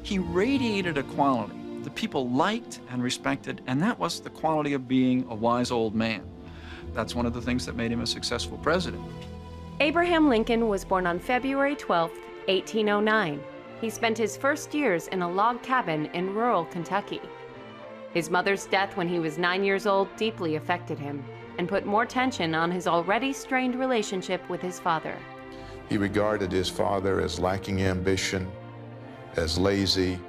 He radiated a quality that people liked and respected, and that was the quality of being a wise old man. That's one of the things that made him a successful president. Abraham Lincoln was born on February 12, 1809. He spent his first years in a log cabin in rural Kentucky. His mother's death when he was 9 years old deeply affected him and put more tension on his already strained relationship with his father. He regarded his father as lacking ambition, as lazy,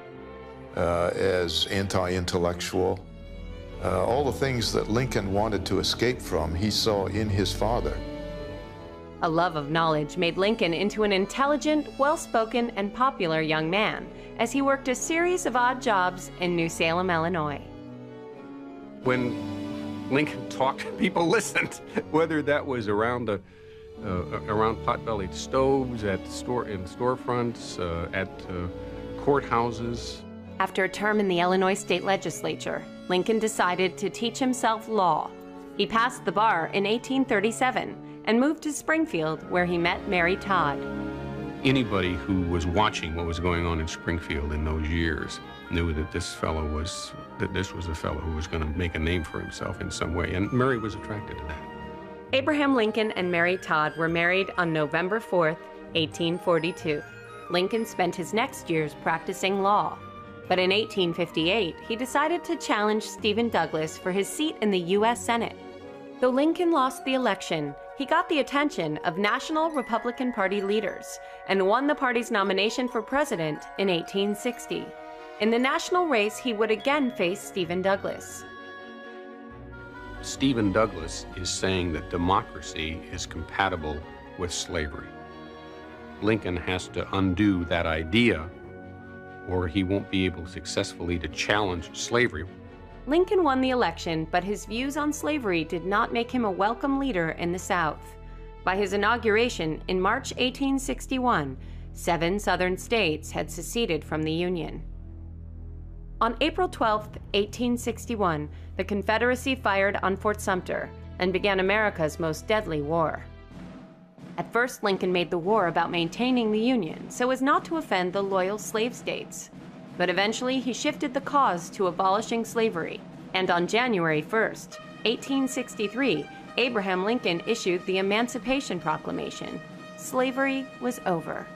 as anti-intellectual. All the things that Lincoln wanted to escape from, he saw in his father. A love of knowledge made Lincoln into an intelligent, well-spoken, and popular young man as he worked a series of odd jobs in New Salem, Illinois. When Lincoln talked, people listened, whether that was around pot-bellied stoves, in storefronts, at courthouses. After a term in the Illinois state legislature, Lincoln decided to teach himself law. He passed the bar in 1837 and moved to Springfield, where he met Mary Todd. Anybody who was watching what was going on in Springfield in those years knew that this was a fellow who was going to make a name for himself in some way, and Mary was attracted to that. Abraham Lincoln and Mary Todd were married on November 4th, 1842. Lincoln spent his next years practicing law. But in 1858, he decided to challenge Stephen Douglas for his seat in the U.S. Senate. Though Lincoln lost the election, he got the attention of National Republican Party leaders and won the party's nomination for president in 1860. In the national race, he would again face Stephen Douglas. Stephen Douglas is saying that democracy is compatible with slavery. Lincoln has to undo that idea, or he won't be able successfully to challenge slavery. Lincoln won the election, but his views on slavery did not make him a welcome leader in the South. By his inauguration in March 1861, 7 Southern states had seceded from the Union. On April 12, 1861, the Confederacy fired on Fort Sumter and began America's most deadly war. At first, Lincoln made the war about maintaining the Union so as not to offend the loyal slave states. But eventually, he shifted the cause to abolishing slavery, and on January 1st, 1863, Abraham Lincoln issued the Emancipation Proclamation. Slavery was over.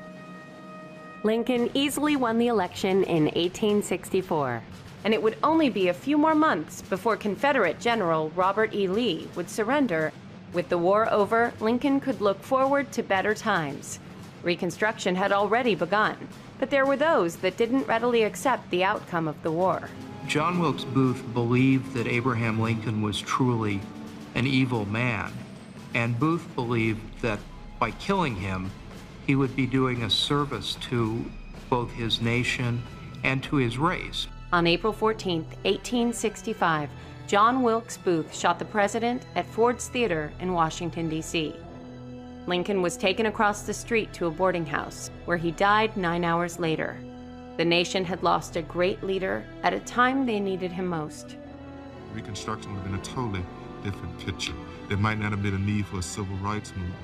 Lincoln easily won the election in 1864, and it would only be a few more months before Confederate General Robert E. Lee would surrender. With the war over, Lincoln could look forward to better times. Reconstruction had already begun, but there were those that didn't readily accept the outcome of the war. John Wilkes Booth believed that Abraham Lincoln was truly an evil man, and Booth believed that by killing him, he would be doing a service to both his nation and to his race. On April 14, 1865, John Wilkes Booth shot the president at Ford's Theater in Washington, D.C. Lincoln was taken across the street to a boarding house, where he died 9 hours later. The nation had lost a great leader at a time they needed him most. Reconstruction would have been a totally different picture. There might not have been a need for a civil rights movement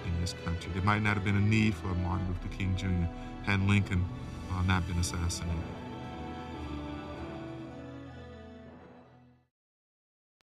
in this country. There might not have been a need for Martin Luther King Jr. had Lincoln not been assassinated.